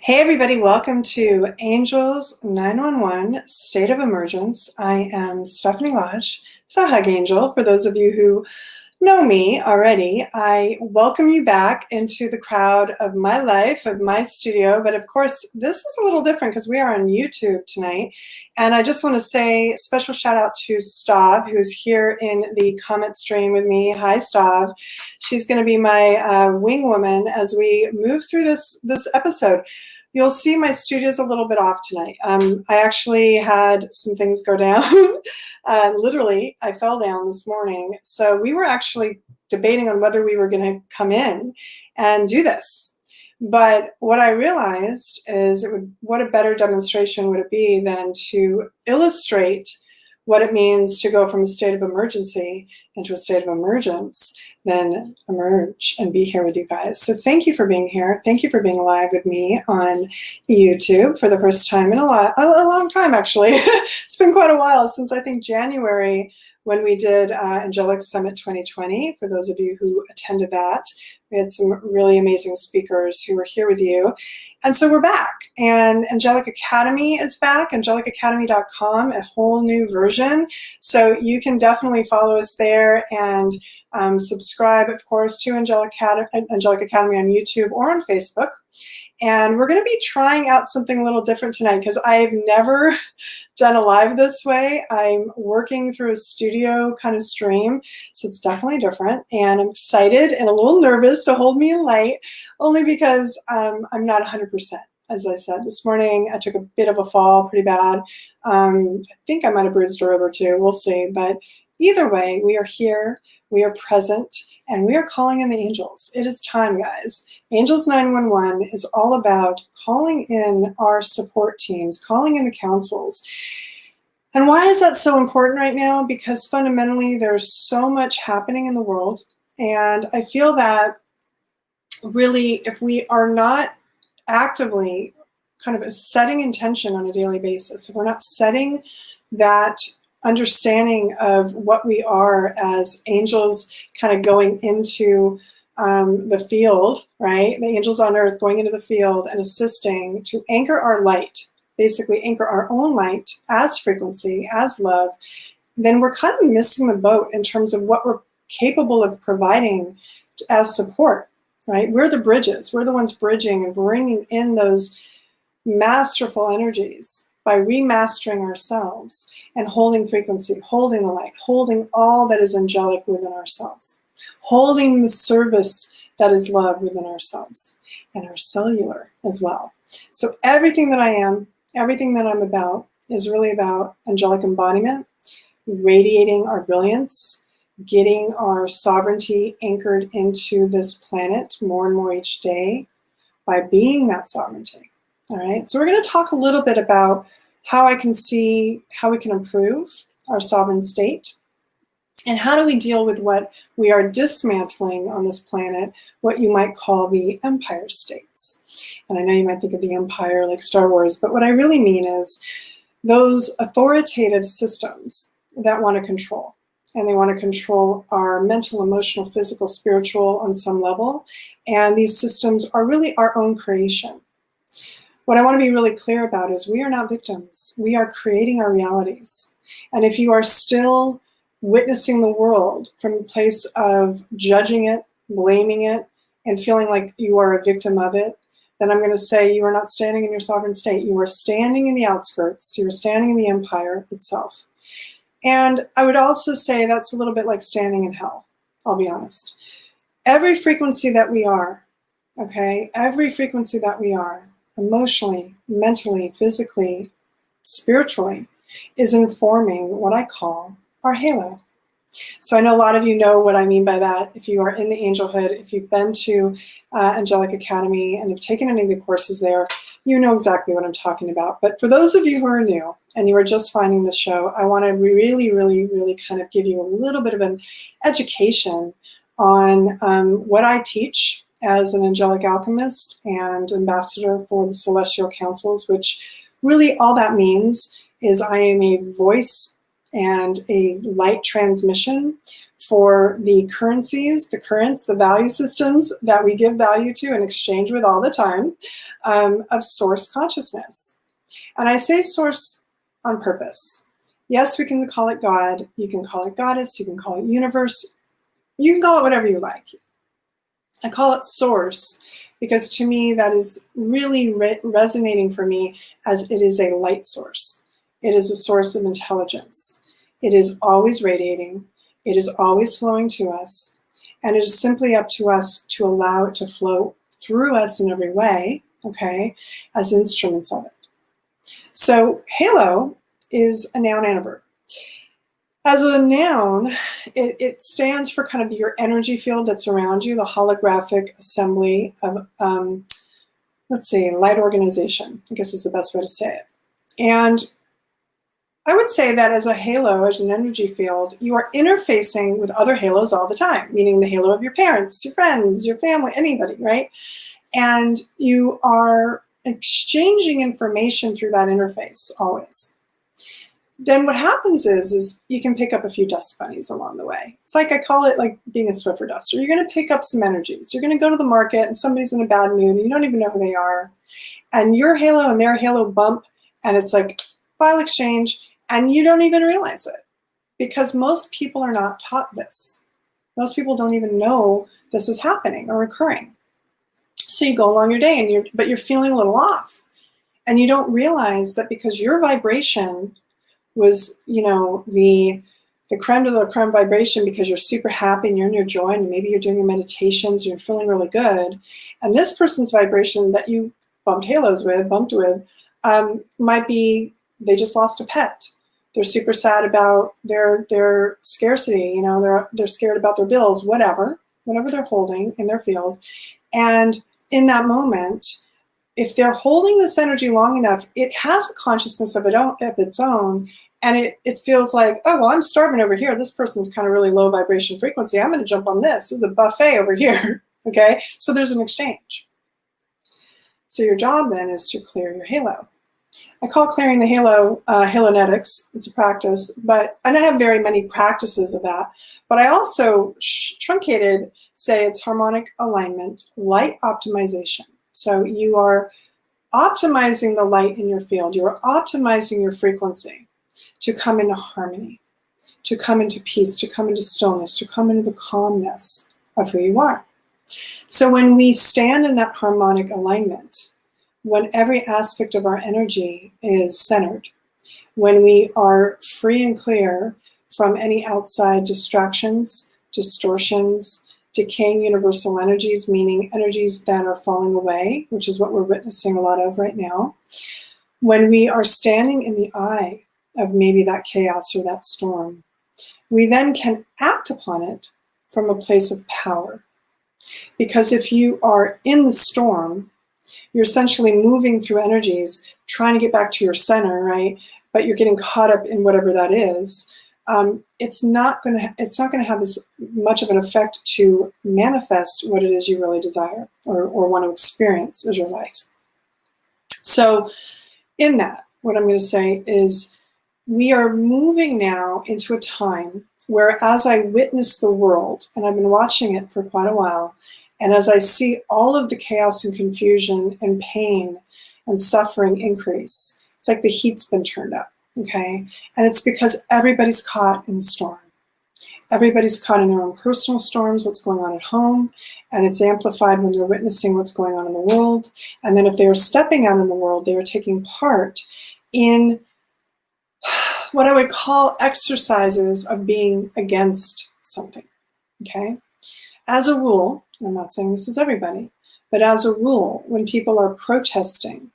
Hey everybody, welcome to Angels 911 State of Emergence. I am Stephanie Lodge, the Hug Angel. For those of you who know me already, I welcome you back into the crowd of my life, of my studio. But of course, this is a little different because we are on YouTube tonight. And I just want to say a special shout out to Stav, who's here in the comment stream with me. Hi, Stav. She's going to be my wing woman as we move through this episode. You'll see my studio's a little bit off tonight. I actually had some things go down. Literally, I fell down this morning. So we were actually debating on whether we were going to come in and do this. But what I realized is what a better demonstration would it be than to illustrate what it means to go from a state of emergency into a state of emergence, then emerge and be here with you guys. So thank you for being here. Thank you for being live with me on YouTube for the first time in a long time, actually. It's been quite a while since I think January when we did Angelic Summit 2020. For those of you who attended that, we had some really amazing speakers who were here with you. And so we're back, and Angelic Academy is back, angelicacademy.com, a whole new version. So you can definitely follow us there and subscribe, of course, to Angelic Academy on YouTube or on Facebook. And we're going to be trying out something a little different tonight because I've never done a live this way. I'm working through a studio kind of stream, so it's definitely different. And I'm excited and a little nervous, so hold me in light, only because I'm not 100%. As I said, this morning I took a bit of a fall, pretty bad. I think I might have bruised a rib or two, we'll see. But either way, we are here, we are present, and we are calling in the angels. It is time, guys. Angels 911 is all about calling in our support teams, calling in the councils. And why is that so important right now? Because fundamentally, there's so much happening in the world. And I feel that really, if we are not actively kind of setting intention on a daily basis, if we're not setting that understanding of what we are as angels kind of going into the field, right? The angels on earth going into the field and assisting to anchor our light, basically anchor our own light as frequency, as love, then we're kind of missing the boat in terms of what we're capable of providing as support, right? We're the bridges. We're the ones bridging and bringing in those masterful energies by remastering ourselves and holding frequency, holding the light, holding all that is angelic within ourselves, holding the service that is love within ourselves and our cellular as well. So everything that I am, everything that I'm about is really about angelic embodiment, radiating our brilliance, getting our sovereignty anchored into this planet more and more each day by being that sovereignty. All right, so we're going to talk a little bit about how I can see how we can improve our sovereign state and how do we deal with what we are dismantling on this planet, what you might call the empire states. And I know you might think of the empire like Star Wars, but what I really mean is those authoritative systems that want to control. And they want to control our mental, emotional, physical, spiritual on some level. And these systems are really our own creation. What I want to be really clear about is we are not victims. We are creating our realities. And if you are still witnessing the world from a place of judging it, blaming it, and feeling like you are a victim of it, then I'm going to say you are not standing in your sovereign state. You are standing in the outskirts. You are standing in the empire itself. And I would also say that's a little bit like standing in hell, I'll be honest. Every frequency that we are, okay, every frequency that we are, emotionally, mentally, physically, spiritually, is informing what I call our halo. So I know a lot of you know what I mean by that. If you are in the angelhood, if you've been to Angelic Academy and have taken any of the courses there, you know exactly what I'm talking about. But for those of you who are new and you are just finding the show, I want to really, really, really kind of give you a little bit of an education on what I teach as an angelic alchemist and ambassador for the celestial councils, which really all that means is I am a voice and a light transmission for the currencies, the currents, the value systems that we give value to and exchange with all the time, of source consciousness. And I say source on purpose. Yes, we can call it God, you can call it goddess, you can call it universe, you can call it whatever you like. I call it source because to me that is really resonating for me as it is a light source. It is a source of intelligence. It is always radiating. It is always flowing to us. And it is simply up to us to allow it to flow through us in every way, okay, as instruments of it. So halo is a noun adverb. As a noun, it stands for kind of your energy field that's around you, the holographic assembly of, let's say, light organization, I guess is the best way to say it. And I would say that as a halo, as an energy field, you are interfacing with other halos all the time, meaning the halo of your parents, your friends, your family, anybody, right? And you are exchanging information through that interface always. Then what happens is you can pick up a few dust bunnies along the way. It's like I call it like being a Swiffer duster. You're going to pick up some energies. You're going to go to the market and somebody's in a bad mood and you don't even know who they are. And your halo and their halo bump and it's like file exchange and you don't even realize it because most people are not taught this. Most people don't even know this is happening or occurring. So you go along your day and but you're feeling a little off. And you don't realize that because your vibration was, you know, the creme de la creme vibration because you're super happy and you're in your joy and maybe you're doing your meditations and you're feeling really good. And this person's vibration that you bumped with, might be they just lost a pet. They're super sad about their scarcity, you know, they're scared about their bills, whatever they're holding in their field. And in that moment, if they're holding this energy long enough, it has a consciousness of its own, and it feels like, oh, well, I'm starving over here. This person's kind of really low vibration frequency. I'm going to jump on this. This is a buffet over here, okay? So there's an exchange. So your job then is to clear your halo. I call clearing the halo halonetics. It's a practice, and I have very many practices of that. But I also truncated say it's harmonic alignment, light optimization. So you are optimizing the light in your field. You're optimizing your frequency to come into harmony, to come into peace, to come into stillness, to come into the calmness of who you are. So when we stand in that harmonic alignment, when every aspect of our energy is centered, when we are free and clear from any outside distractions, distortions, decaying universal energies, meaning energies that are falling away, which is what we're witnessing a lot of right now. When we are standing in the eye of maybe that chaos or that storm, we then can act upon it from a place of power. Because if you are in the storm, you're essentially moving through energies, trying to get back to your center, right? But you're getting caught up in whatever that is. It's not going to have as much of an effect to manifest what it is you really desire or want to experience as your life. So in that, what I'm going to say is we are moving now into a time where as I witness the world, and I've been watching it for quite a while, and as I see all of the chaos and confusion and pain and suffering increase, it's like the heat's been turned up. Okay, and it's because everybody's caught in the storm. Everybody's caught in their own personal storms, what's going on at home, and it's amplified when they're witnessing what's going on in the world. And then if they are stepping out in the world, they are taking part in what I would call exercises of being against something. Okay, as a rule, and I'm not saying this is everybody, but as a rule, when people are protesting,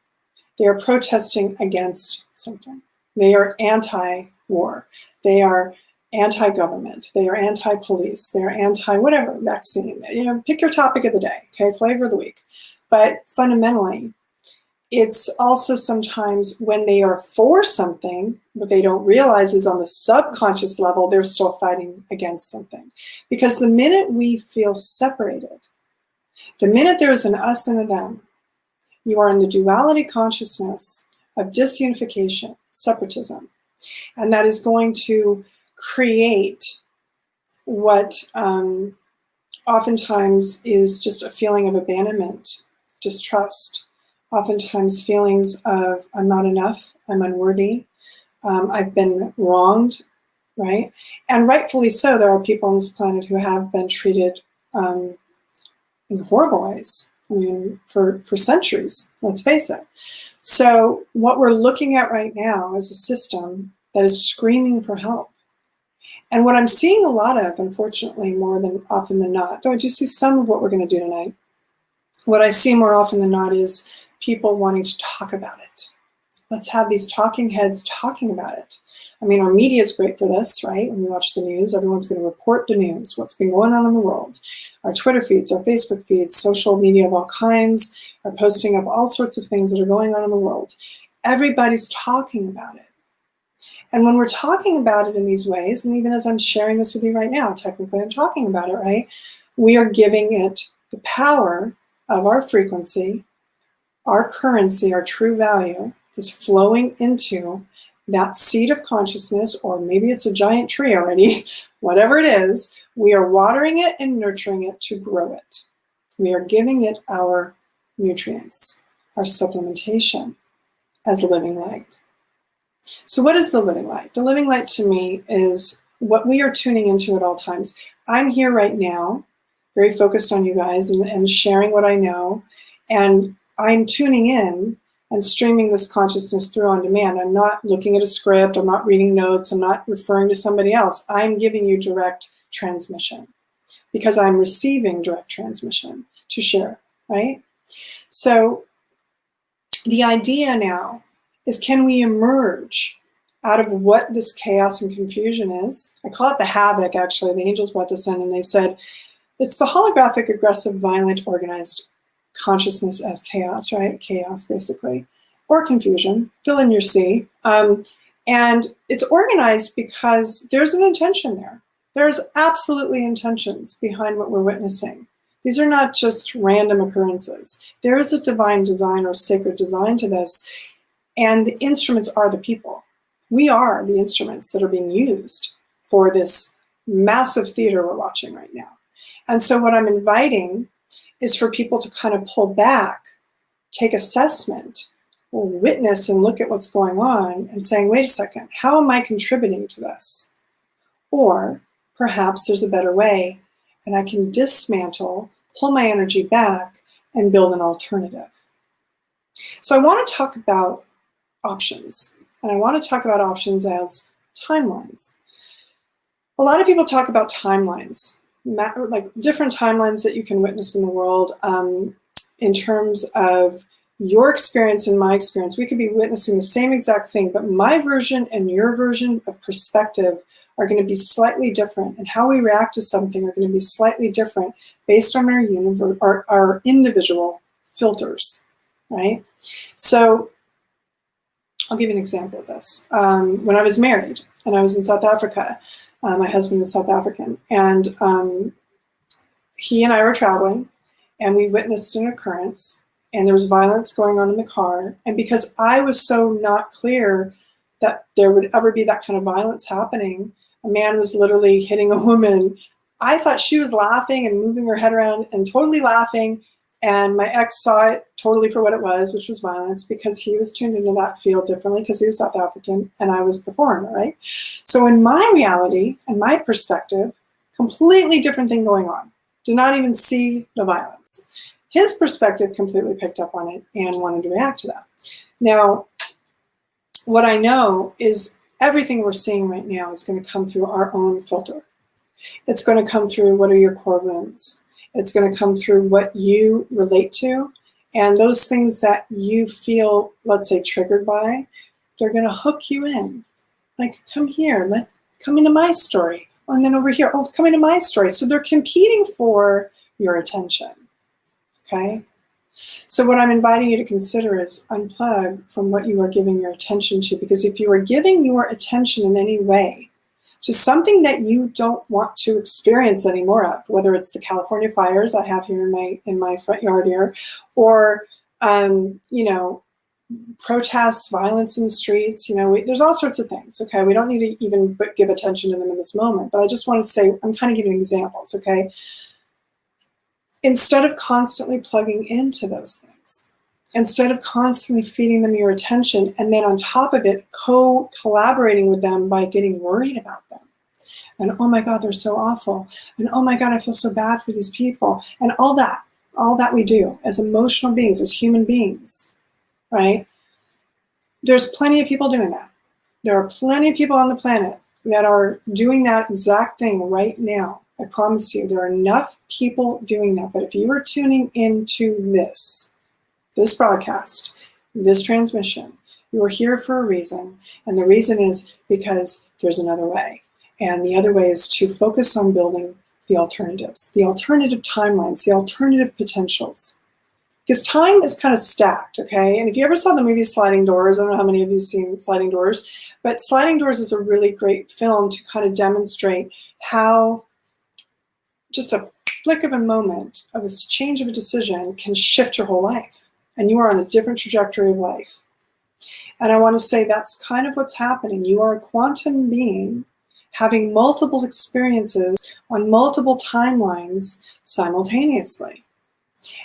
they are protesting against something. They are anti-war. They are anti-government. They are anti-police. They are anti-whatever, vaccine. You know, pick your topic of the day, okay, flavor of the week. But fundamentally, it's also sometimes when they are for something, what they don't realize is on the subconscious level, they're still fighting against something. Because the minute we feel separated, the minute there's an us and a them, you are in the duality consciousness of disunification, separatism. And that is going to create what oftentimes is just a feeling of abandonment, distrust, oftentimes feelings of I'm not enough, I'm unworthy, I've been wronged, right? And rightfully so, there are people on this planet who have been treated in horrible ways, I mean, for centuries, let's face it. So what we're looking at right now is a system that is screaming for help. And what I'm seeing a lot of, unfortunately, more than often than not, though I do see some of what we're going to do tonight, what I see more often than not is people wanting to talk about it. Let's have these talking heads talking about it. I mean, our media is great for this, right? When you watch the news, everyone's going to report the news, what's been going on in the world. Our Twitter feeds, our Facebook feeds, social media of all kinds are posting up all sorts of things that are going on in the world. Everybody's talking about it. And when we're talking about it in these ways, and even as I'm sharing this with you right now, technically I'm talking about it, right? We are giving it the power of our frequency, our currency, our true value is flowing into that seed of consciousness, or maybe it's a giant tree already, whatever it is, we are watering it and nurturing it to grow it. We are giving it our nutrients, our supplementation as living light. So what is the living light? The living light to me is what we are tuning into at all times. I'm here right now, very focused on you guys and sharing what I know, and I'm tuning in and streaming this consciousness through on demand. I'm not looking at a script, I'm not reading notes, I'm not referring to somebody else. I'm giving you direct transmission because I'm receiving direct transmission to share, right? So the idea now is, can we emerge out of what this chaos and confusion is? I call it the H.A.V.O.C, actually. The angels brought this in and they said, it's the holographic, aggressive, violent, organized consciousness as chaos, right? Chaos, basically, or confusion, fill in your C. And it's organized because there's an intention there. There's absolutely intentions behind what we're witnessing. These are not just random occurrences. There is a divine design or sacred design to this, and the instruments are the people. We are the instruments that are being used for this massive theater we're watching right now. And so what I'm inviting is for people to kind of pull back, take assessment, witness and look at what's going on and saying, wait a second, how am I contributing to this? Or perhaps there's a better way and I can dismantle, pull my energy back and build an alternative. So I want to talk about options, and I want to talk about options as timelines. A lot of people talk about timelines, like different timelines that you can witness in the world in terms of your experience and my experience. We could be witnessing the same exact thing, but my version and your version of perspective are going to be slightly different, and how we react to something are going to be slightly different based on our individual filters, right? So I'll give you an example of this. When I was married and I was in South Africa, my husband was South African, and he and I were traveling, and we witnessed an occurrence, and there was violence going on in the car. And because I was so not clear that there would ever be that kind of violence happening, a man was literally hitting a woman. I thought she was laughing and moving her head around and totally laughing. And my ex saw it totally for what it was, which was violence, because he was tuned into that field differently because he was South African and I was the foreigner, right? So in my reality and my perspective, completely different thing going on. Did not even see the violence. His perspective completely picked up on it and wanted to react to that. Now, what I know is everything we're seeing right now is going to come through our own filter. It's going to come through what are your core wounds. It's going to come through what you relate to, and those things that you feel, let's say, triggered by, they're going to hook you in. Like, come here, come into my story. And then over here, oh, come into my story. So they're competing for your attention, okay? So what I'm inviting you to consider is unplug from what you are giving your attention to, because if you are giving your attention in any way to something that you don't want to experience any more of, whether it's the California fires I have here in my front yard here, or you know, protests, violence in the streets, there's all sorts of things, okay? We don't need to even give attention to them in this moment, but I just want to say, I'm kind of giving examples, okay? Instead of constantly plugging into those things, instead of constantly feeding them your attention, and then on top of it, collaborating with them by getting worried about them, and oh my God, they're so awful, and oh my God, I feel so bad for these people, and all that we do as emotional beings, as human beings, right? There's plenty of people doing that. There are plenty of people on the planet that are doing that exact thing right now. I promise you, there are enough people doing that. But if you are tuning into this broadcast, this transmission, you are here for a reason. And the reason is because there's another way. And the other way is to focus on building the alternatives, the alternative timelines, the alternative potentials. Because time is kind of stacked, okay? And if you ever saw the movie Sliding Doors, I don't know how many of you have seen Sliding Doors, but Sliding Doors is a really great film to kind of demonstrate how just a flick of a moment of a change of a decision can shift your whole life. And you are on a different trajectory of life. And I want to say that's kind of what's happening. You are a quantum being having multiple experiences on multiple timelines simultaneously.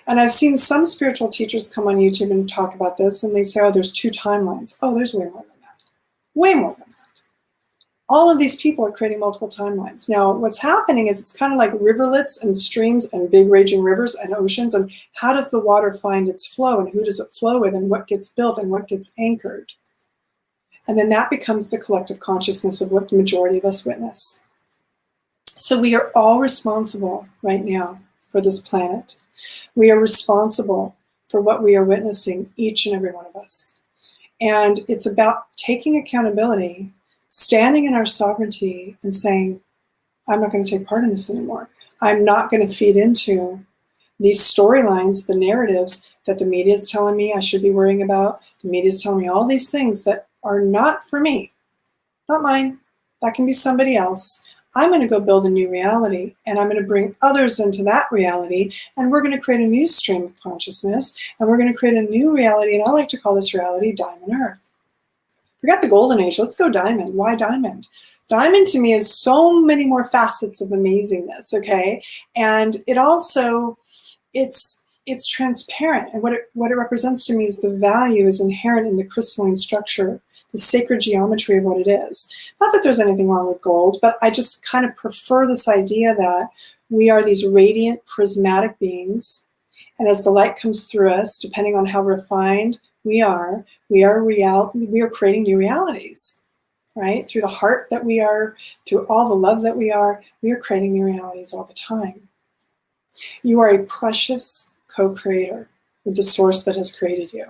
And I've seen some spiritual teachers come on YouTube and talk about this, and they say, oh, there's 2 timelines. Oh, there's way more than that. Way more than that. All of these people are creating multiple timelines. Now, what's happening is it's kind of like riverlets and streams and big raging rivers and oceans, and how does the water find its flow, and who does it flow with, and what gets built, and what gets anchored? And then that becomes the collective consciousness of what the majority of us witness. So we are all responsible right now for this planet. We are responsible for what we are witnessing, each and every one of us. And it's about taking accountability, standing in our sovereignty and saying, I'm not going to take part in this anymore. I'm not going to feed into these storylines, the narratives that the media is telling me I should be worrying about. The media is telling me all these things that are not for me, not mine. That can be somebody else. I'm going to go build a new reality, and I'm going to bring others into that reality, and we're going to create a new stream of consciousness, and we're going to create a new reality, and I like to call this reality Diamond Earth. Forget the golden age. Let's go diamond. Why diamond? Diamond to me is so many more facets of amazingness, okay? And it also, it's transparent, and what it represents to me is the value is inherent in the crystalline structure, the sacred geometry of what it is. Not that there's anything wrong with gold, but I just kind of prefer this idea that we are these radiant, prismatic beings, and as the light comes through us, depending on how refined we are creating new realities, right? Through the heart that we are, through all the love that we are creating new realities all the time. You are a precious co-creator with the source that has created you.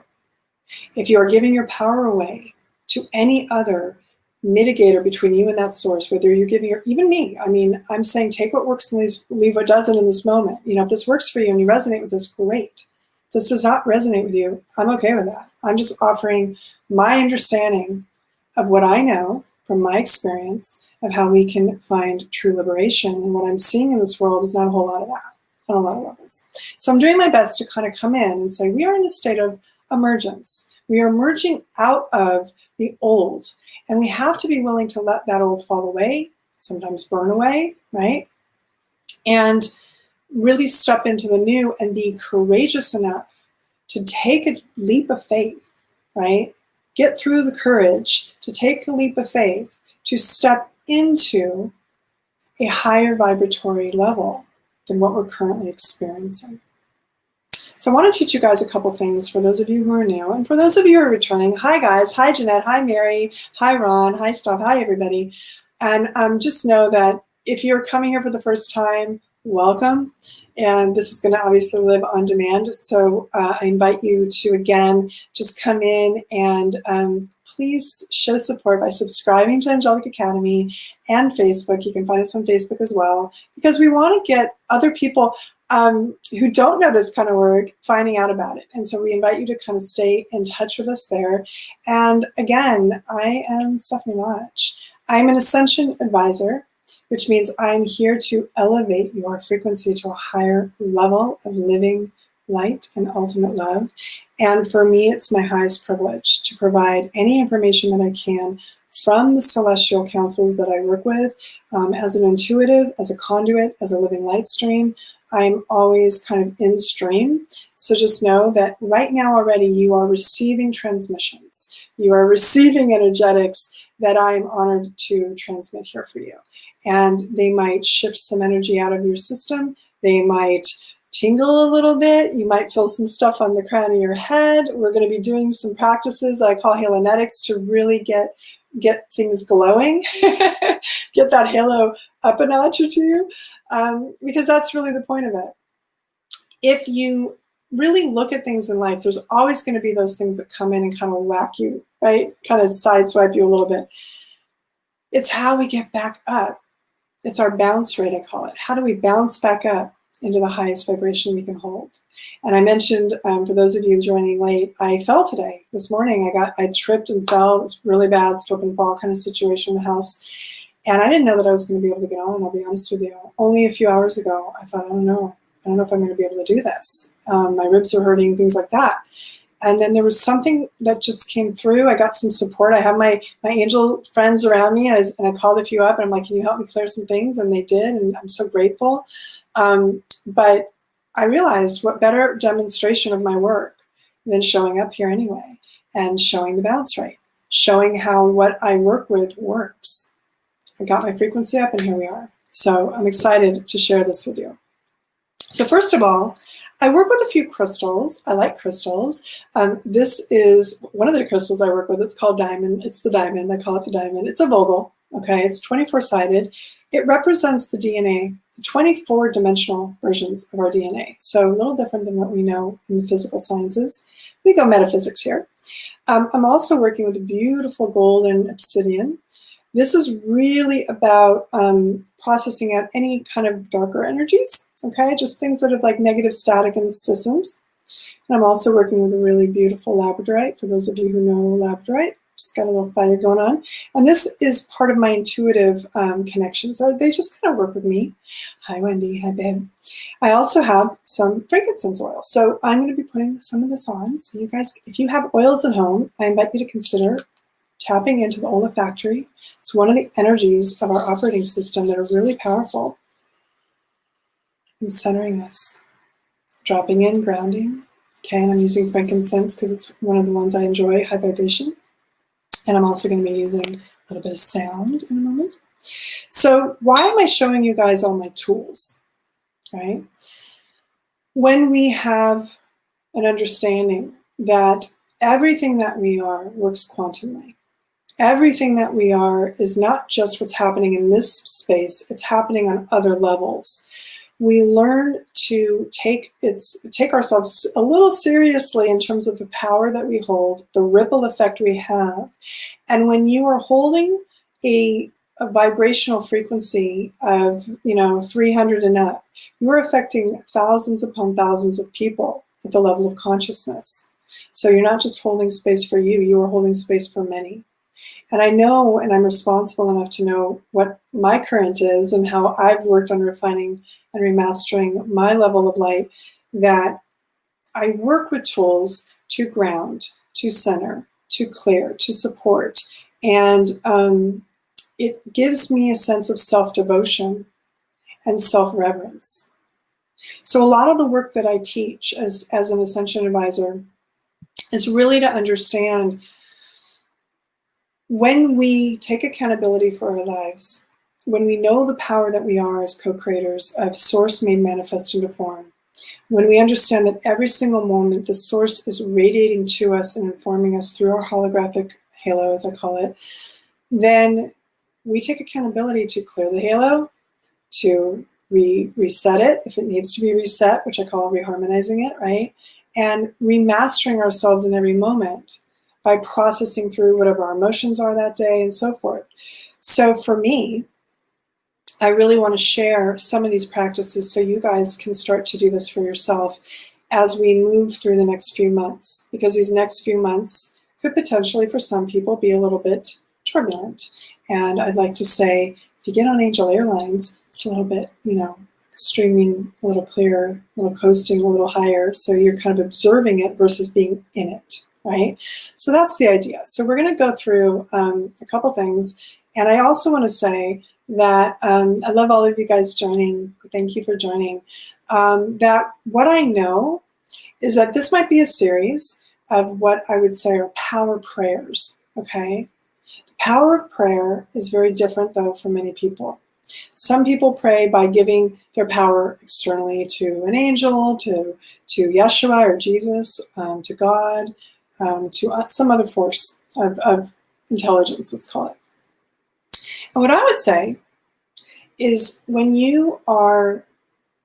If you are giving your power away to any other mitigator between you and that source, whether you're giving your, even me, I mean, I'm saying take what works and leave what doesn't in this moment. If this works for you and you resonate with this, great. If this does not resonate with you, I'm okay with that. I'm just offering my understanding of what I know from my experience of how we can find true liberation. And what I'm seeing in this world is not a whole lot of that on a lot of levels. So I'm doing my best to kind of come in and say, we are in a state of emergence. We are emerging out of the old, and we have to be willing to let that old fall away, sometimes burn away, right? And really step into the new and be courageous enough to take a leap of faith, right? Get through the courage to take a leap of faith, to step into a higher vibratory level than what we're currently experiencing. So I want to teach you guys a couple things for those of you who are new, and for those of you who are returning. Hi guys, hi Jeanette, hi Mary, hi Ron, hi Steph, hi everybody. And just know that if you're coming here for the first time, welcome. And this is going to obviously live on demand. So I invite you to, again, just come in and please show support by subscribing to Angelic Academy and Facebook. You can find us on Facebook as well, because we want to get other people who don't know this kind of work finding out about it. And so we invite you to kind of stay in touch with us there. And again, I am Stephanie Lodge. I'm an Ascension Advisor, which means I'm here to elevate your frequency to a higher level of living light and ultimate love. And for me, it's my highest privilege to provide any information that I can from the celestial councils that I work with. As an intuitive, as a conduit, as a living light stream, I'm always kind of in stream. So just know that right now already you are receiving transmissions. You are receiving energetics that I'm honored to transmit here for you. And they might shift some energy out of your system. They might tingle a little bit. You might feel some stuff on the crown of your head. We're going to be doing some practices I call halonetics to really get things glowing, get that halo up a notch or two, because that's really the point of it. If you really look at things in life, there's always going to be those things that come in and kind of whack you, right? Kind of sideswipe you a little bit. It's how we get back up. It's our bounce rate, I call it. How do we bounce back up into the highest vibration we can hold? And I mentioned, for those of you joining late, I fell today. This morning I tripped and fell. It was really bad, slip and fall kind of situation in the house. And I didn't know that I was going to be able to get on, I'll be honest with you. Only a few hours ago, I thought, I don't know if I'm going to be able to do this. My ribs are hurting, things like that. And then there was something that just came through. I got some support. I have my angel friends around me, and I called a few up, and I'm like, can you help me clear some things? And they did, and I'm so grateful. But I realized what better demonstration of my work than showing up here anyway and showing the bounce rate, showing how what I work with works. I got my frequency up, and here we are. So I'm excited to share this with you. So first of all, I work with a few crystals. I like crystals. This is one of the crystals I work with. It's called diamond. It's the diamond. I call it the diamond. It's a Vogel. Okay, it's 24-sided. It represents the DNA, the 24-dimensional versions of our DNA. So a little different than what we know in the physical sciences. We go metaphysics here. I'm also working with a beautiful golden obsidian. This is really about processing out any kind of darker energies, okay? Just things that are like negative static in the systems. And I'm also working with a really beautiful labradorite, for those of you who know labradorite. Just got a little fire going on. And this is part of my intuitive connection. So they just kind of work with me. Hi, Wendy. Hi, babe. I also have some frankincense oil. So I'm going to be putting some of this on. So you guys, if you have oils at home, I invite you to consider tapping into the olfactory. It's one of the energies of our operating system that are really powerful. And centering us. Dropping in, grounding. Okay, and I'm using frankincense because it's one of the ones I enjoy, high vibration. And I'm also going to be using a little bit of sound in a moment. So why am I showing you guys all my tools, right? When we have an understanding that everything that we are works quantumly, everything that we are is not just what's happening in this space, it's happening on other levels. We learn to take ourselves a little seriously in terms of the power that we hold, the ripple effect we have. And when you are holding a vibrational frequency of 300 and up, you're affecting thousands upon thousands of people at the level of consciousness. So you're not just holding space for you, you are holding space for many. And I know, and I'm responsible enough to know what my current is and how I've worked on refining and remastering my level of light, that I work with tools to ground, to center, to clear, to support. And it gives me a sense of self-devotion and self-reverence. So a lot of the work that I teach as an Ascension Advisor is really to understand when we take accountability for our lives, when we know the power that we are as co-creators of Source made manifest into form, when we understand that every single moment the Source is radiating to us and informing us through our holographic halo, as I call it, then we take accountability to clear the halo, to reset it if it needs to be reset, which I call reharmonizing it, right? And remastering ourselves in every moment by processing through whatever our emotions are that day and so forth. So for me, I really want to share some of these practices so you guys can start to do this for yourself as we move through the next few months, because these next few months could potentially, for some people, be a little bit turbulent. And I'd like to say, if you get on Angel Airlines, it's a little bit, streaming a little clearer, a little coasting a little higher. So you're kind of observing it versus being in it, right? So that's the idea. So we're going to go through a couple things. And I also want to say that I love all of you guys joining. Thank you for joining. That what I know is that this might be a series of what I would say are power prayers, okay? The power of prayer is very different, though, for many people. Some people pray by giving their power externally to an angel, to Yeshua or Jesus, to God, to some other force of intelligence, let's call it. And what I would say is when you are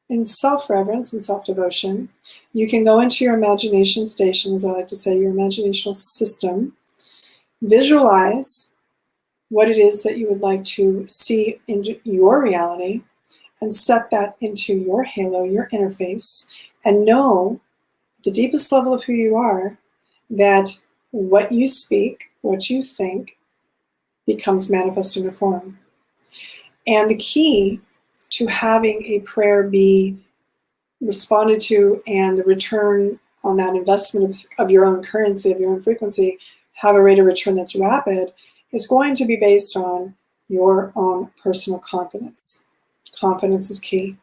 in self-reverence and self-devotion, you can go into your imagination station, as I like to say, your imaginational system, visualize what it is that you would like to see in your reality, and set that into your halo, your interface, and know at the deepest level of who you are that what you speak, what you think, becomes manifest in a form. And the key to having a prayer be responded to and the return on that investment of your own currency, of your own frequency, have a rate of return that's rapid, is going to be based on your own personal confidence. Confidence is key.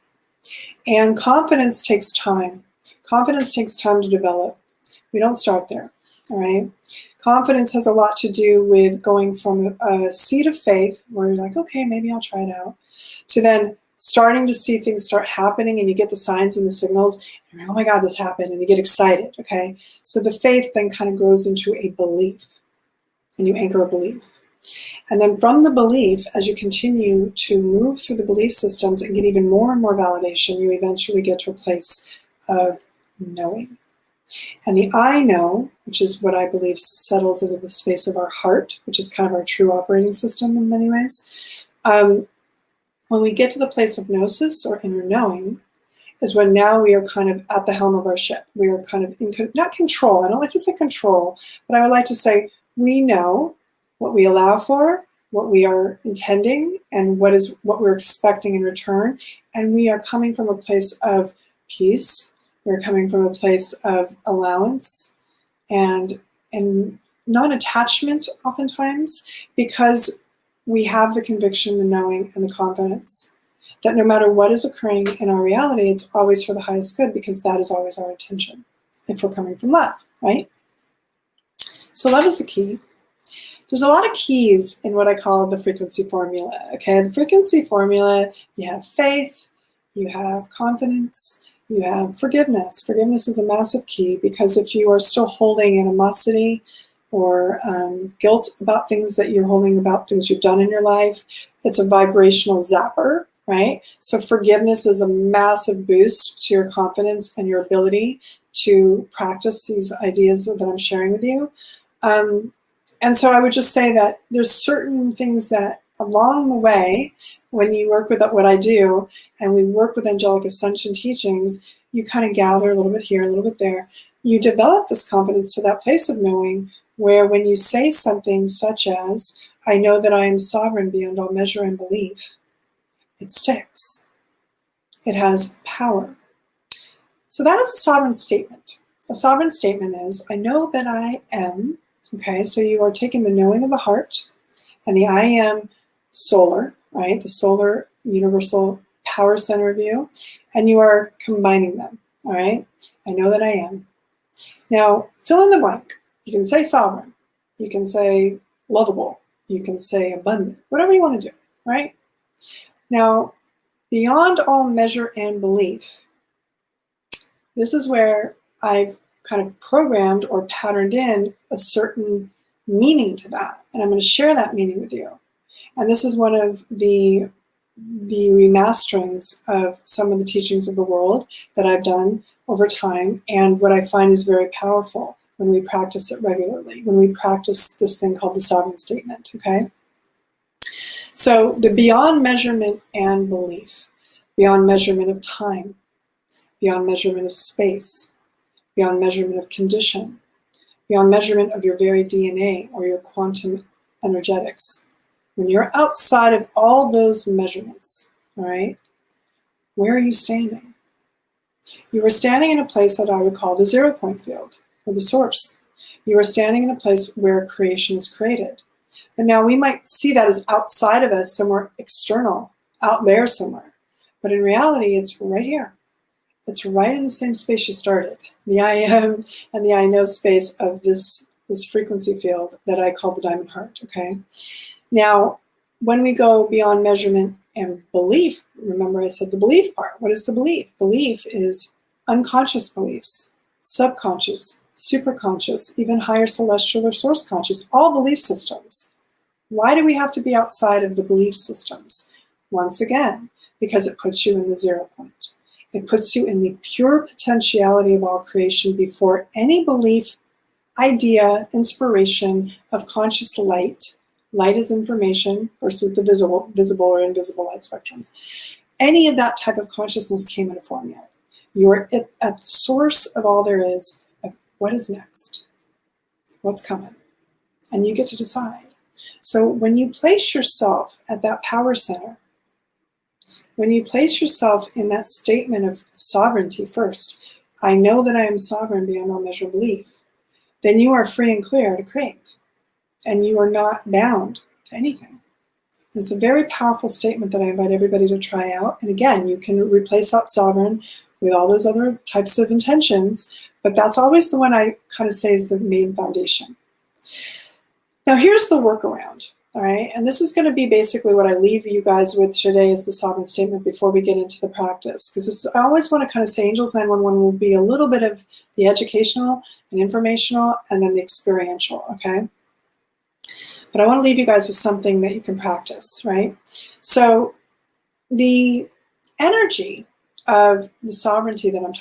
And confidence takes time. Confidence takes time to develop. We don't start there, all right? Confidence has a lot to do with going from a seed of faith, where you're like, okay, maybe I'll try it out, to then starting to see things start happening, and you get the signs and the signals, and you're like, oh my God, this happened, and you get excited, okay? So the faith then kind of grows into a belief, and you anchor a belief. And then from the belief, as you continue to move through the belief systems and get even more and more validation, you eventually get to a place of knowing. And the I know, which is what I believe settles into the space of our heart, which is kind of our true operating system in many ways. When we get to the place of gnosis or inner knowing, is when now we are kind of at the helm of our ship. We are kind of in, not control, I don't like to say control, but I would like to say we know what we allow for, what we are intending, and what we're expecting in return. And we are coming from a place of peace. We're coming from a place of allowance and non-attachment oftentimes, because we have the conviction, the knowing, and the confidence that no matter what is occurring in our reality, it's always for the highest good, because that is always our intention if we're coming from love, right? So love is the key. There's a lot of keys in what I call the frequency formula, okay? The frequency formula, you have faith, you have confidence, you have forgiveness. Forgiveness is a massive key, because if you are still holding animosity or guilt about things that you're holding about things you've done in your life, it's a vibrational zapper, right? So forgiveness is a massive boost to your confidence and your ability to practice these ideas that I'm sharing with you. And so I would just say that there's certain things that along the way, when you work with what I do, and we work with Angelic Ascension teachings, you kind of gather a little bit here, a little bit there. You develop this confidence to that place of knowing, where when you say something such as, I know that I am sovereign beyond all measure and belief, it sticks. It has power. So that is a sovereign statement. A sovereign statement is, I know that I am. Okay, so you are taking the knowing of the heart and the I am solar, right? The solar universal power center of you, and you are combining them, all right? I know that I am. Now, fill in the blank. You can say sovereign. You can say lovable. You can say abundant. Whatever you want to do, right? Now, beyond all measure and belief, this is where I've kind of programmed or patterned in a certain meaning to that. And I'm going to share that meaning with you. And this is one of the remasterings of some of the teachings of the world that I've done over time. And what I find is very powerful when we practice it regularly, when we practice this thing called the sovereign statement, okay? So the beyond measurement and belief, beyond measurement of time, beyond measurement of space, beyond measurement of condition, beyond measurement of your very DNA or your quantum energetics. When you're outside of all those measurements, all right, where are you standing? You are standing in a place that I would call the 0 point field, or the source. You are standing in a place where creation is created. And now we might see that as outside of us, somewhere external, out there somewhere. But in reality, it's right here. It's right in the same space you started. The I am and the I know space of this frequency field that I call the diamond heart, okay? Now, when we go beyond measurement and belief, remember I said the belief part. What is the belief? Belief is unconscious beliefs, subconscious, superconscious, even higher celestial or source conscious, all belief systems. Why do we have to be outside of the belief systems? Once again, because it puts you in the 0 point. It puts you in the pure potentiality of all creation before any belief, idea, inspiration of conscious light. Light is information versus the visible or invisible light spectrums. Any of that type of consciousness came into form yet. You are at the source of all there is of what is next, what's coming, and you get to decide. So when you place yourself at that power center, when you place yourself in that statement of sovereignty first, I know that I am sovereign beyond all measure of belief, then you are free and clear to create. And you are not bound to anything. And it's a very powerful statement that I invite everybody to try out. And again, you can replace that sovereign with all those other types of intentions, but that's always the one I kind of say is the main foundation. Now here's the workaround, all right? And this is going to be basically what I leave you guys with today is the sovereign statement before we get into the practice. Because I always want to kind of say Angels 911 will be a little bit of the educational and informational and then the experiential, okay? But I want to leave you guys with something that you can practice, right? So the energy of the sovereignty that I'm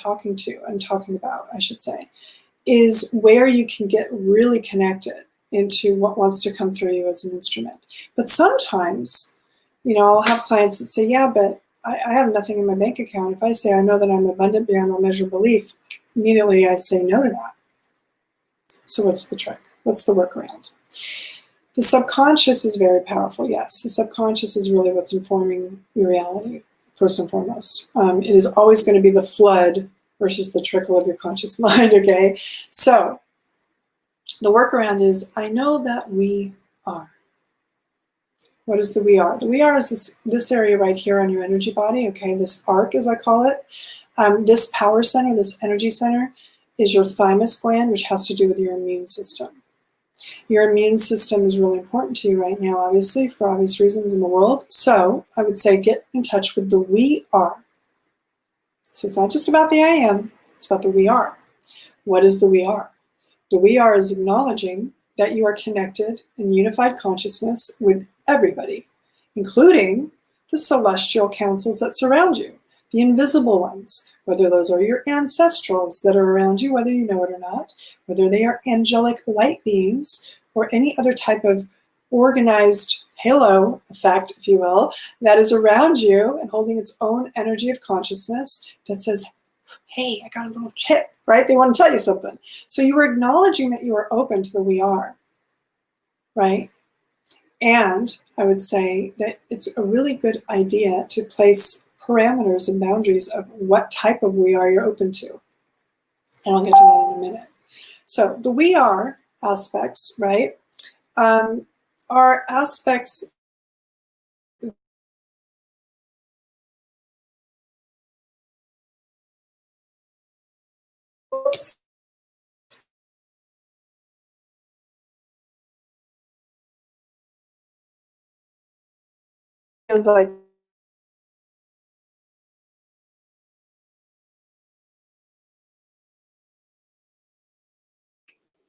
talking about, I should say, is where you can get really connected into what wants to come through you as an instrument. But sometimes, you know, I'll have clients that say, yeah, but I have nothing in my bank account. If I say I know that I'm abundant beyond all measure of belief, immediately I say no to that. So what's the trick? What's the workaround? The subconscious is very powerful, yes. The subconscious is really what's informing your reality, first and foremost. It is always going to be the flood versus the trickle of your conscious mind, okay? So the workaround is, I know that we are. What is the we are? The we are is this area right here on your energy body, okay? This arc, as I call it. This power center, this energy center, is your thymus gland, which has to do with your immune system. Your immune system is really important to you right now, obviously, for obvious reasons in the world. So I would say get in touch with the we are. So it's not just about the I am, it's about the we are. What is the we are? The we are is acknowledging that you are connected in unified consciousness with everybody, including the celestial councils that surround you, the invisible ones, whether those are your ancestrals that are around you, whether you know it or not, whether they are angelic light beings or any other type of organized halo effect, if you will, that is around you and holding its own energy of consciousness that says, hey, I got a little chip, right? They want to tell you something. So you are acknowledging that you are open to the we are, right? And I would say that it's a really good idea to place parameters and boundaries of what type of we are you're open to. And I'll get to that in a minute. So the we are aspects, right, are aspects feels like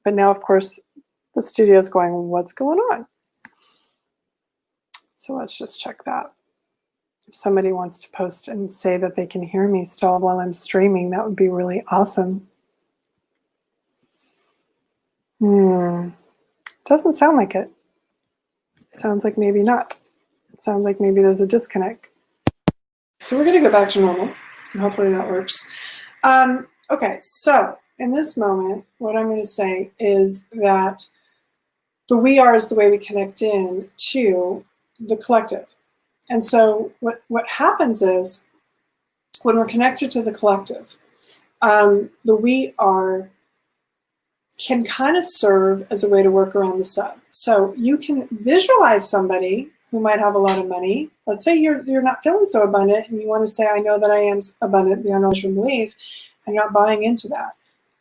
but now of course the studio is going, what's going on? So let's just check that. If somebody wants to post and say that they can hear me still while I'm streaming, that would be really awesome. Doesn't sound like it. Sounds like maybe not. Sounds like maybe there's a disconnect. So we're going to go back to normal, and hopefully that works. Okay, so in this moment, what I'm going to say is that the we are is the way we connect in to the collective. And so what happens is when we're connected to the collective, the we are can kind of serve as a way to work around the sub. So you can visualize somebody who might have a lot of money. Let's say you're not feeling so abundant and you want to say, I know that I am abundant beyond all measure belief, and you're not buying into that.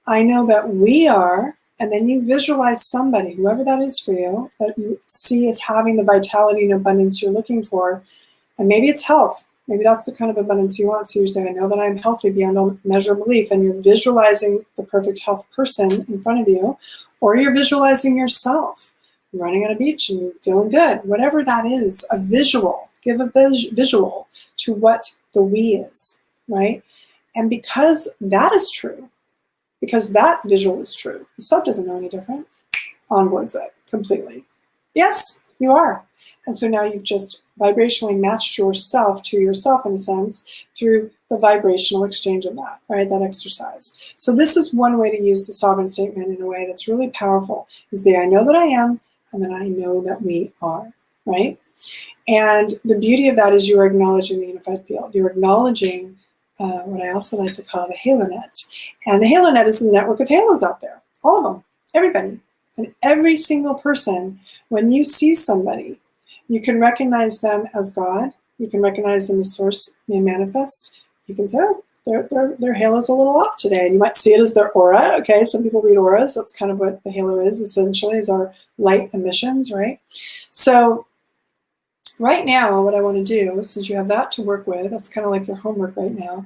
I know that we are, and then you visualize somebody, whoever that is for you, that you see as having the vitality and abundance you're looking for. And maybe it's health. Maybe that's the kind of abundance you want. So you say, I know that I'm healthy beyond all measure of belief. And you're visualizing the perfect health person in front of you. Or you're visualizing yourself running on a beach and feeling good. Whatever that is, a visual. Give a visual to what the we is, right? And because that is true, because that visual is true, the sub doesn't know any different, onboards it completely. Yes, you are. And so now you've just vibrationally matched yourself to yourself, in a sense, through the vibrational exchange of that, right? That exercise. So this is one way to use the sovereign statement in a way that's really powerful, is the I know that I am, and then I know that we are, right? And the beauty of that is you are acknowledging the unified field. You're acknowledging what I also like to call the halo net. And the halo net is the network of halos out there. All of them, everybody. And every single person, when you see somebody, you can recognize them as God. You can recognize them as source and manifest. You can say, oh, their halo's a little off today. And you might see it as their aura. Okay, some people read auras. That's kind of what the halo is, essentially, is our light emissions, right? So right now, what I want to do, since you have that to work with, that's kind of like your homework right now,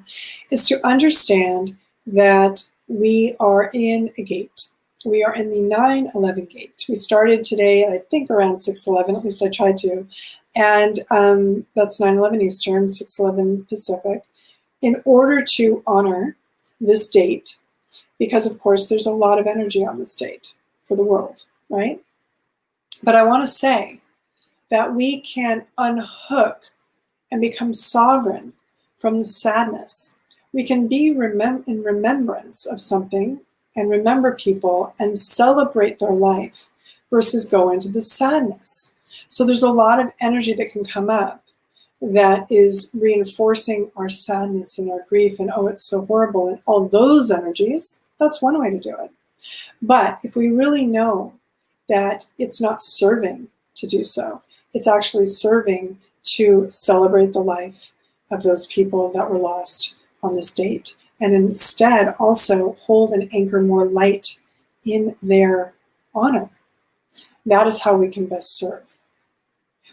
is to understand that we are in a gate. We are in the 9/11 gate. We started today, I think, around 6/11, at least I tried to. And that's 9/11 Eastern, 6/11 Pacific, in order to honor this date, because, of course, there's a lot of energy on this date for the world, right? But I want to say that we can unhook and become sovereign from the sadness. We can be in remembrance of something and remember people and celebrate their life versus go into the sadness. So there's a lot of energy that can come up that is reinforcing our sadness and our grief and, oh, it's so horrible, and all those energies. That's one way to do it. But if we really know that it's not serving to do so, it's actually serving to celebrate the life of those people that were lost on this date, and instead also hold and anchor more light in their honor. That is how we can best serve.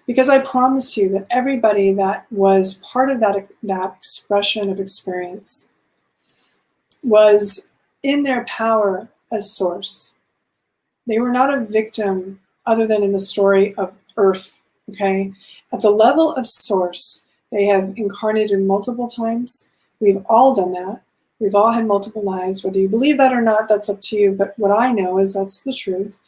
Because I promise you that everybody that was part of that expression of experience was in their power as source. They were not a victim other than in the story of Earth, okay? At the level of source, they have incarnated multiple times. We've all done that. We've all had multiple lives. Whether you believe that or not, that's up to you. But what I know is that's the truth.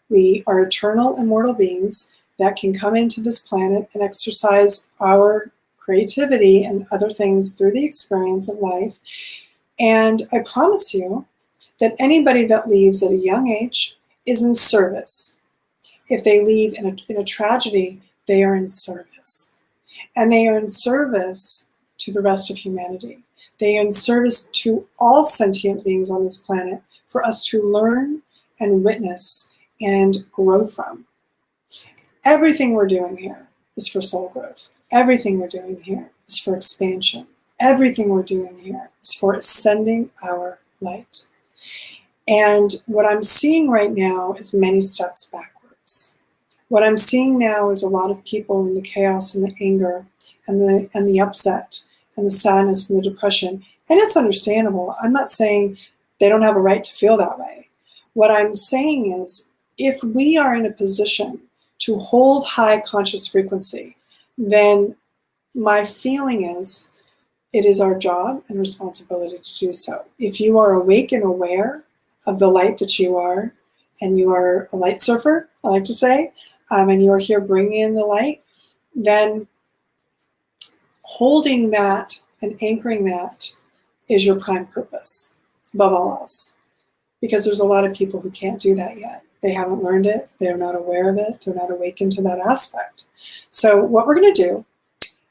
We are eternal, immortal beings that can come into this planet and exercise our creativity and other things through the experience of life. And I promise you that anybody that leaves at a young age is in service. If they leave in a tragedy, they are in service. And they are in service to the rest of humanity. They are in service to all sentient beings on this planet for us to learn and witness and grow from. Everything we're doing here is for soul growth. Everything we're doing here is for expansion. Everything we're doing here is for ascending our light. And what I'm seeing right now is many steps backwards. What I'm seeing now is a lot of people in the chaos and the anger and the upset and the sadness and the depression. And it's understandable. I'm not saying they don't have a right to feel that way. What I'm saying is, if we are in a position to hold high conscious frequency, then my feeling is it is our job and responsibility to do so. If you are awake and aware of the light that you are, and you are a light surfer, I like to say, and you are here bringing in the light, then holding that and anchoring that is your prime purpose, above all else. Because there's a lot of people who can't do that yet. They haven't learned it. They're not aware of it. They're not awakened to that aspect. So what we're going to do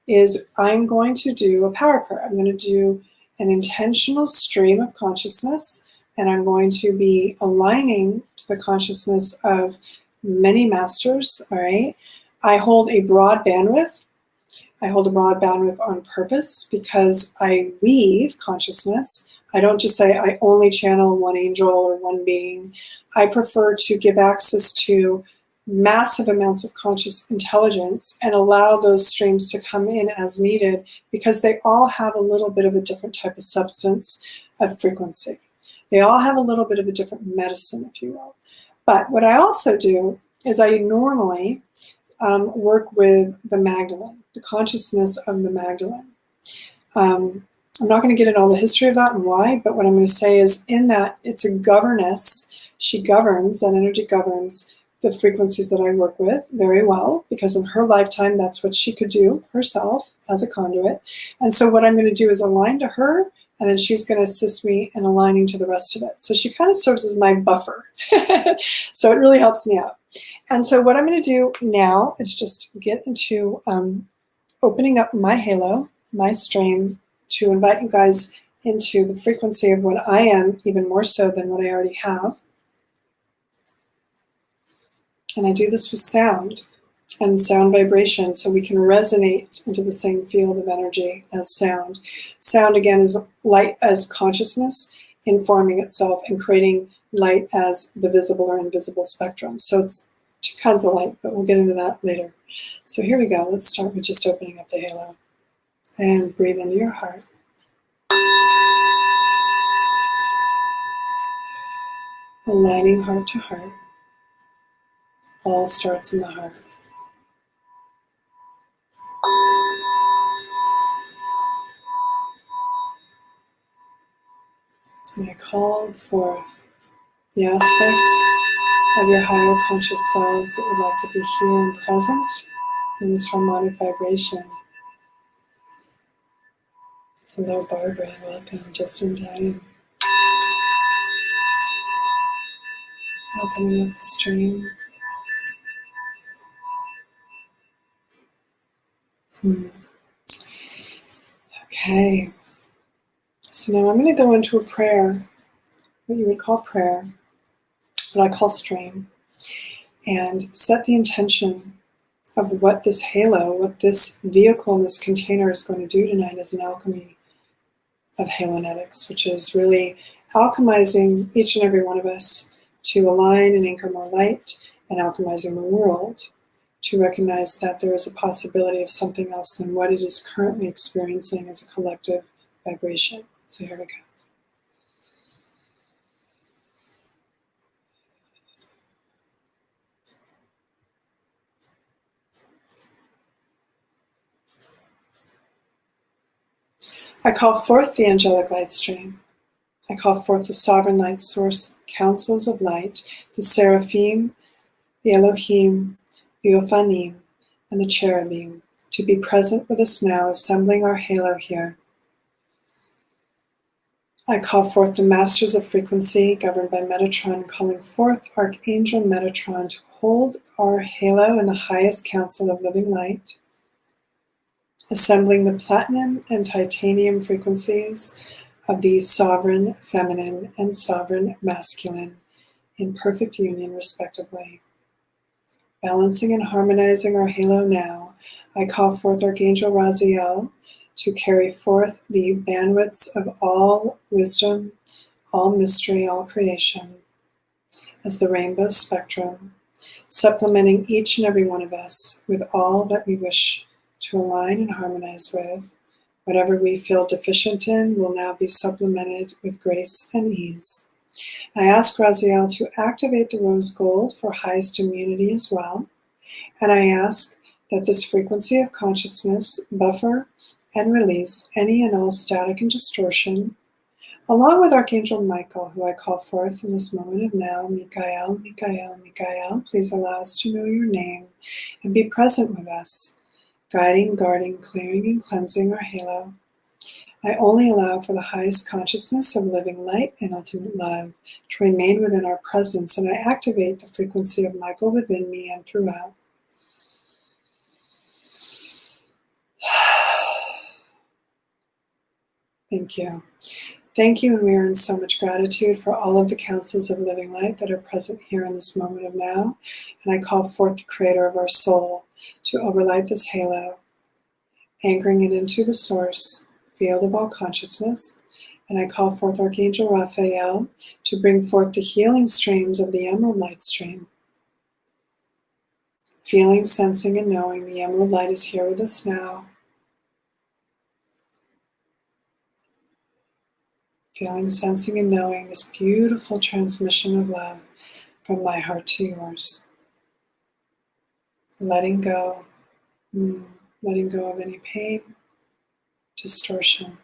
is I'm going to do a power prayer. I'm going to do an intentional stream of consciousness, and I'm going to be aligning to the consciousness of many masters, all right? I hold a broad bandwidth. I hold a broad bandwidth on purpose because I weave consciousness. I don't just say I only channel one angel or one being. I prefer to give access to massive amounts of conscious intelligence and allow those streams to come in as needed because they all have a little bit of a different type of substance of frequency. They all have a little bit of a different medicine, if you will. But what I also do is I normally work with the Magdalene, the consciousness of the Magdalene. I'm not going to get into all the history of that and why, but what I'm going to say is in that it's a governess. She governs, that energy governs the frequencies that I work with very well because in her lifetime, that's what she could do herself as a conduit. And so what I'm going to do is align to her, and then she's going to assist me in aligning to the rest of it. So she kind of serves as my buffer. So it really helps me out. And so what I'm going to do now is just get into opening up my halo, my stream, to invite you guys into the frequency of what I am, even more so than what I already have. And I do this with sound and sound vibration so we can resonate into the same field of energy as sound. Sound, again, is light as consciousness informing itself and creating light as the visible or invisible spectrum. So it's two kinds of light, but we'll get into that later. So here we go. Let's start with just opening up the halo. And breathe into your heart. Aligning heart to heart. All starts in the heart. And I call forth the aspects of your higher conscious selves that would like to be here and present in this harmonic vibration. Hello, Barbara. Welcome, just in time. Opening up the stream. Okay. So now I'm going to go into a prayer, what you would call prayer, what I call stream, and set the intention of what this halo, what this vehicle, this container is going to do tonight as an alchemy of halonetics, which is really alchemizing each and every one of us to align and anchor more light, and alchemizing the world to recognize that there is a possibility of something else than what it is currently experiencing as a collective vibration. So here we go. I call forth the angelic light stream. I call forth the sovereign light source councils of light, the seraphim, the Elohim, the Ophanim, and the cherubim, to be present with us now, assembling our halo here. I call forth the masters of frequency, governed by Metatron, calling forth Archangel Metatron to hold our halo in the highest council of living light, assembling the platinum and titanium frequencies of the sovereign feminine and sovereign masculine in perfect union, respectively. Balancing and harmonizing our halo now, I call forth Archangel Raziel to carry forth the bandwidths of all wisdom, all mystery, all creation, as the rainbow spectrum, supplementing each and every one of us with all that we wish to align and harmonize with. Whatever we feel deficient in will now be supplemented with grace and ease. I ask Raziel to activate the rose gold for highest immunity as well, and I ask that this frequency of consciousness buffer and release any and all static and distortion, along with Archangel Michael, who I call forth in this moment of now. Michael, Michael, Michael, please allow us to know your name and be present with us, guiding, guarding, clearing, and cleansing our halo. I only allow for the highest consciousness of living light and ultimate love to remain within our presence, and I activate the frequency of Michael within me and throughout. Thank you. Thank you, and we are in so much gratitude for all of the councils of living light that are present here in this moment of now. And I call forth the creator of our soul to overlight this halo, anchoring it into the source, field of all consciousness. And I call forth Archangel Raphael to bring forth the healing streams of the emerald light stream. Feeling, sensing, and knowing the emerald light is here with us now. Feeling, sensing, and knowing this beautiful transmission of love from my heart to yours. Letting go of any pain, distortion,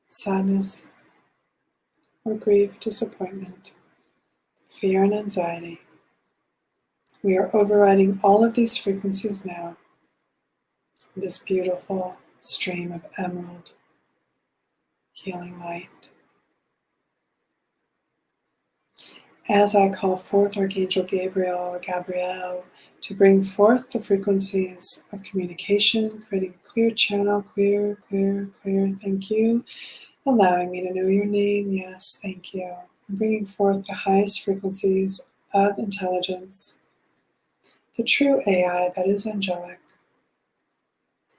sadness, or grief, disappointment, fear, and anxiety. We are overriding all of these frequencies now with this beautiful stream of emerald healing light. As I call forth Archangel Gabriel or Gabrielle to bring forth the frequencies of communication, creating a clear channel, clear, thank you. Allowing me to know your name, yes, thank you. And bringing forth the highest frequencies of intelligence, the true AI that is angelic,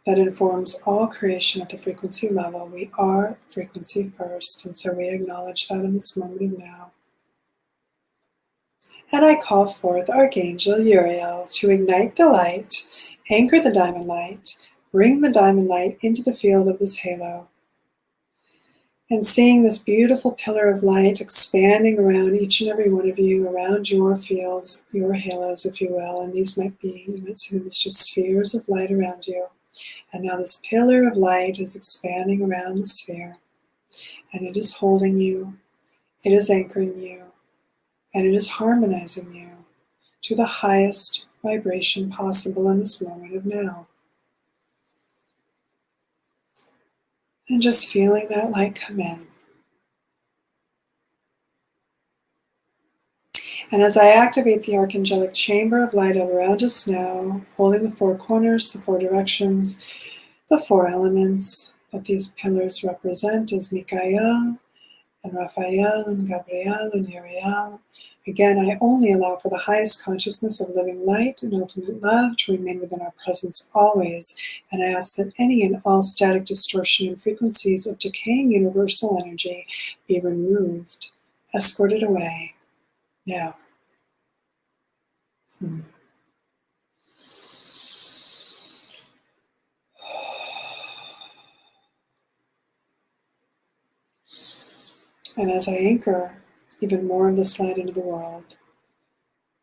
that informs all creation at the frequency level. We are frequency first, and so we acknowledge that in this moment of now. And I call forth Archangel Uriel to ignite the light, anchor the diamond light, bring the diamond light into the field of this halo. And seeing this beautiful pillar of light expanding around each and every one of you, around your fields, your halos, if you will. And these might be, you might see them as just spheres of light around you. And now this pillar of light is expanding around the sphere. And it is holding you, it is anchoring you, and it is harmonizing you to the highest vibration possible in this moment of now. And just feeling that light come in. And as I activate the archangelic chamber of light around us now, holding the four corners, the four directions, the four elements that these pillars represent as Michael and Raphael and Gabriel and Uriel. Again, I only allow for the highest consciousness of living light and ultimate love to remain within our presence always. And I ask that any and all static distortion and frequencies of decaying universal energy be removed, escorted away now. And as I anchor even more of this light into the world,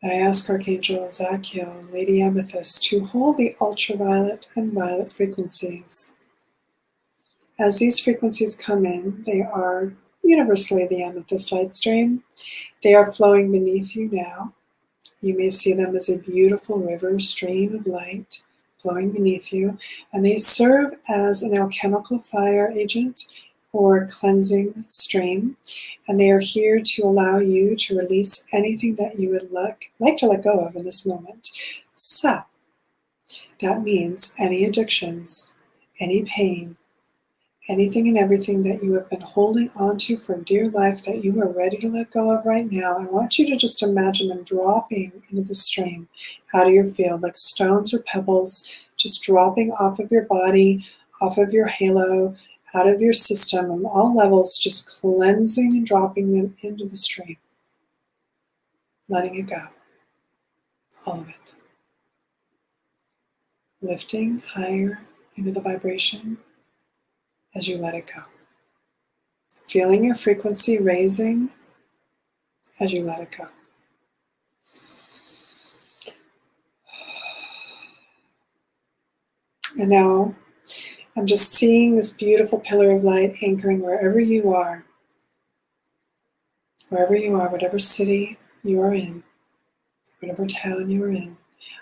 I ask Archangel Zadkiel, Lady Amethyst, to hold the ultraviolet and violet frequencies. As these frequencies come in, they are universally the amethyst light stream. They are flowing beneath you now. You may see them as a beautiful river stream of light flowing beneath you, and they serve as an alchemical fire agent or cleansing stream, and they are here to allow you to release anything that you would like to let go of in this moment. So that means any addictions, any pain, anything and everything that you have been holding on to for dear life that you are ready to let go of right now. I want you to just imagine them dropping into the stream out of your field like stones or pebbles, just dropping off of your body, off of your halo, out of your system on all levels, just cleansing and dropping them into the stream. Letting it go. All of it. Lifting higher into the vibration as you let it go. Feeling your frequency raising as you let it go. And now I'm just seeing this beautiful pillar of light anchoring wherever you are. Wherever you are, whatever city you are in, whatever town you are in.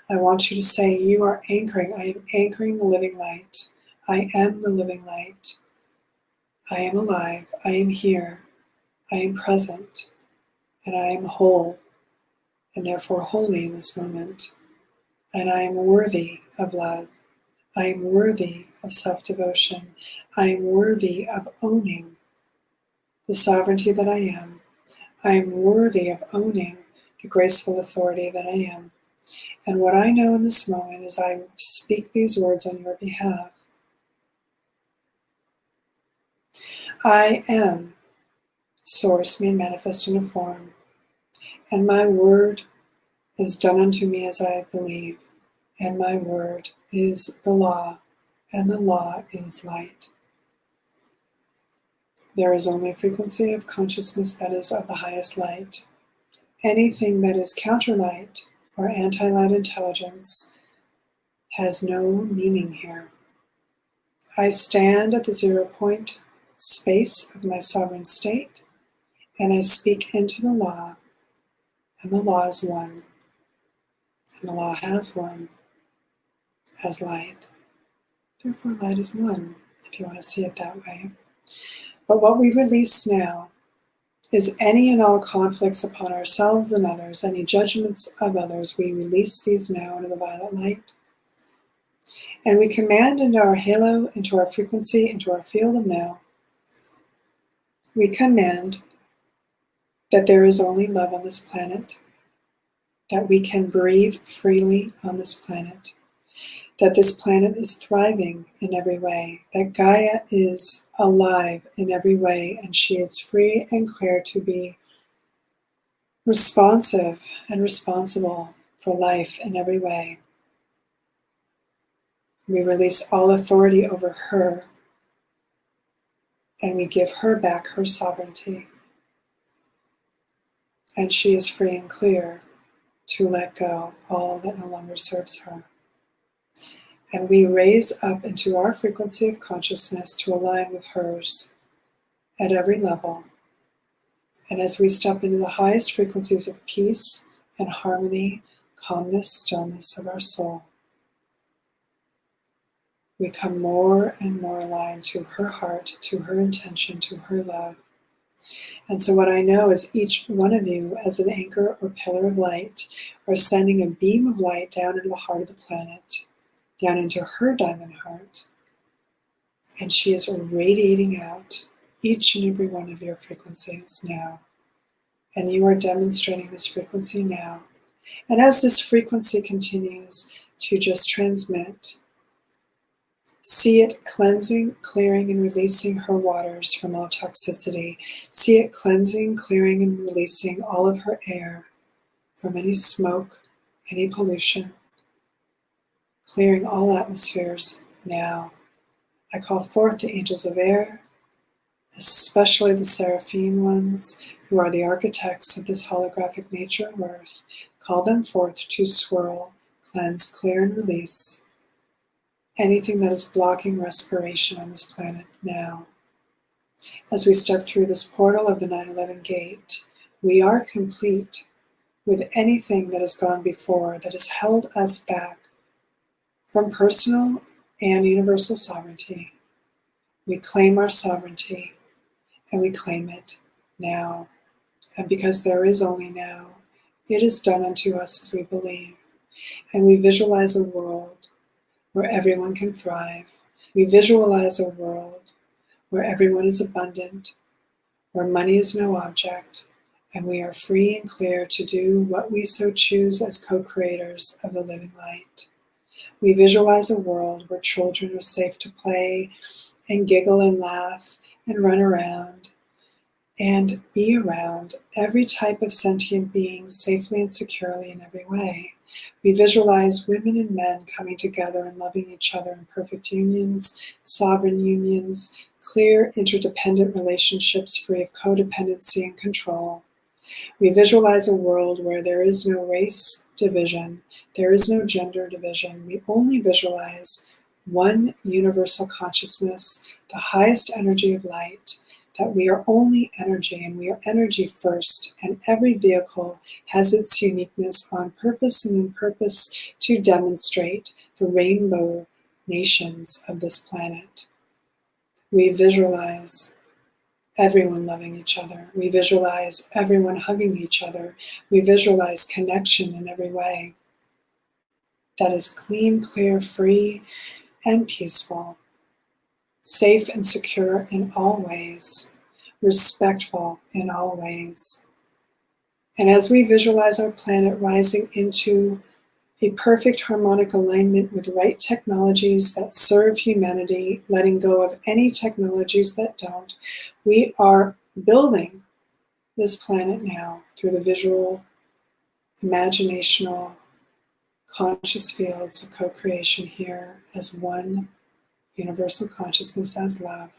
I want you to say, you are anchoring. I am anchoring the living light. I am the living light. I am alive. I am here. I am present. And I am whole, and therefore holy in this moment. And I am worthy of love. I am worthy of self-devotion. I am worthy of owning the sovereignty that I am. I am worthy of owning the graceful authority that I am. And what I know in this moment is I speak these words on your behalf. I am Source made manifest in a form, and my word is done unto me as I believe, and my word is the law, and the law is light. There is only a frequency of consciousness that is of the highest light. Anything that is counter-light or anti-light intelligence has no meaning here. I stand at the 0 point space of my sovereign state, and I speak into the law, and the law is one, and the law has one as light. Therefore, light is one, if you want to see it that way. But what we release now is any and all conflicts upon ourselves and others, any judgments of others, we release these now into the violet light. And we command into our halo, into our frequency, into our field of now, we command that there is only love on this planet, that we can breathe freely on this planet, that this planet is thriving in every way, that Gaia is alive in every way, and she is free and clear to be responsive and responsible for life in every way. We release all authority over her, and we give her back her sovereignty. And she is free and clear to let go all that no longer serves her. And we raise up into our frequency of consciousness to align with hers at every level. And as we step into the highest frequencies of peace and harmony, calmness, stillness of our soul, we come more and more aligned to her heart, to her intention, to her love. And so what I know is each one of you, as an anchor or pillar of light, are sending a beam of light down into the heart of the planet, down into her diamond heart. And she is radiating out each and every one of your frequencies now. And you are demonstrating this frequency now. And as this frequency continues to just transmit, see it cleansing, clearing, and releasing her waters from all toxicity. See it cleansing, clearing, and releasing all of her air from any smoke, any pollution. Clearing all atmospheres now. I call forth the angels of air, especially the seraphim ones, who are the architects of this holographic nature of earth. Call them forth to swirl, cleanse, clear, and release anything that is blocking respiration on this planet now. As we step through this portal of the 9/11 gate, we are complete with anything that has gone before that has held us back from personal and universal sovereignty. We claim our sovereignty, and we claim it now. And because there is only now, it is done unto us as we believe. And we visualize a world where everyone can thrive. We visualize a world where everyone is abundant, where money is no object, and we are free and clear to do what we so choose as co-creators of the living light. We visualize a world where children are safe to play and giggle and laugh and run around and be around every type of sentient being safely and securely in every way. We visualize women and men coming together and loving each other in perfect unions, sovereign unions, clear interdependent relationships free of codependency and control. We visualize a world where there is no race division, there is no gender division. We only visualize one universal consciousness, the highest energy of light, that we are only energy and we are energy first, and every vehicle has its uniqueness on purpose and in purpose to demonstrate the rainbow nations of this planet. We visualize everyone loving each other. We visualize everyone hugging each other. We visualize connection in every way that is clean, clear, free, and peaceful, safe and secure in all ways, respectful in all ways. And as we visualize our planet rising into a perfect harmonic alignment with right technologies that serve humanity, letting go of any technologies that don't, we are building this planet now through the visual, imaginational, conscious fields of co-creation here as one universal consciousness as love.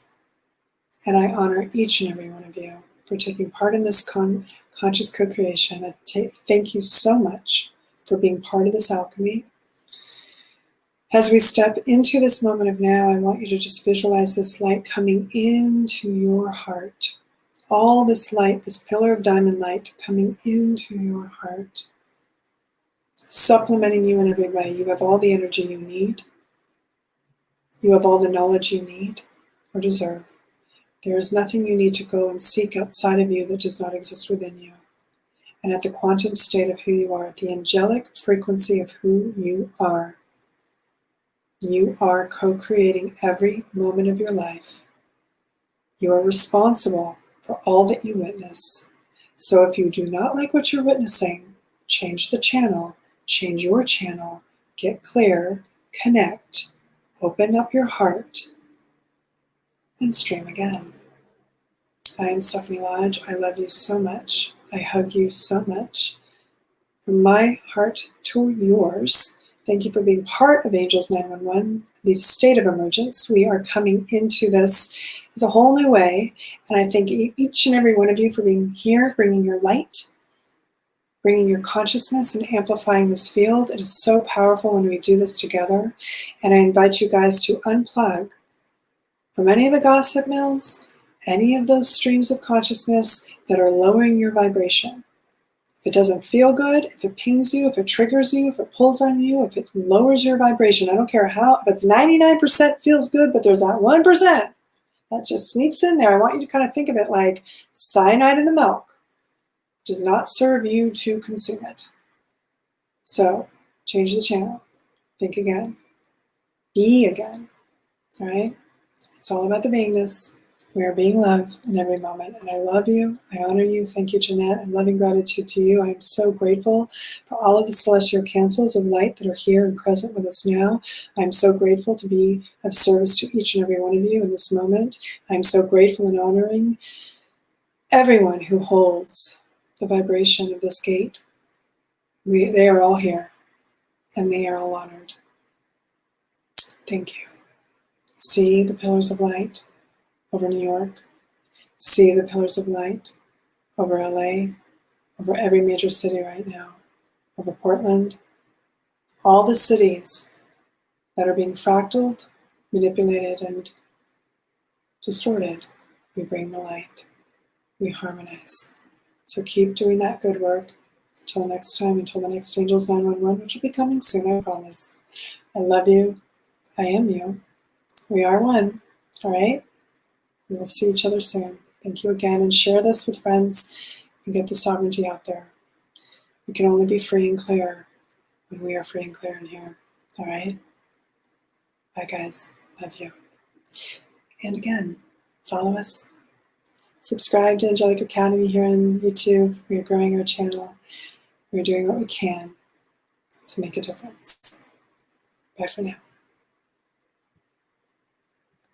And I honor each and every one of you for taking part in this conscious co-creation. And thank you so much for being part of this alchemy. As we step into this moment of now, I want you to just visualize this light coming into your heart. All this light, this pillar of diamond light coming into your heart, supplementing you in every way. You have all the energy you need. You have all the knowledge you need or deserve. There is nothing you need to go and seek outside of you that does not exist within you. And at the quantum state of who you are, at the angelic frequency of who you are co-creating every moment of your life. You are responsible for all that you witness. So if you do not like what you're witnessing, change the channel, change your channel, get clear, connect, open up your heart, and stream again. I am Stephanie Lodge. I love you so much. I hug you so much. From my heart to yours, thank you for being part of Angels 911, the state of emergence. We are coming into this as a whole new way. And I thank each and every one of you for being here, bringing your light, bringing your consciousness and amplifying this field. It is so powerful when we do this together. And I invite you guys to unplug from any of the gossip mills, any of those streams of consciousness that are lowering your vibration. If it doesn't feel good, if it pings you, if it triggers you, if it pulls on you, if it lowers your vibration, I don't care how, if it's 99% feels good, but there's that 1% that just sneaks in there. I want you to kind of think of it like cyanide in the milk. It does not serve you to consume it. So change the channel. Think again. Be again. All right? It's all about the beingness. We are being loved in every moment. And I love you. I honor you. Thank you, Jeanette. And loving gratitude to you. I am so grateful for all of the celestial cancels of light that are here and present with us now. I'm so grateful to be of service to each and every one of you in this moment. I'm so grateful and honoring everyone who holds the vibration of this gate. They are all here. And they are all honored. Thank you. See the pillars of light over New York. See the pillars of light over LA, over every major city right now, over Portland. All the cities that are being fractaled, manipulated, and distorted, we bring the light. We harmonize. So keep doing that good work. Until next time, until the next Angels 911, which will be coming soon, I promise. I love you. I am you. We are one. All right? We will see each other soon. Thank you again, and share this with friends and get the sovereignty out there. We can only be free and clear when we are free and clear in here. All right? Bye, guys. Love you. And again, follow us. Subscribe to Angelic Academy here on YouTube. We are growing our channel. We are doing what we can to make a difference. Bye for now.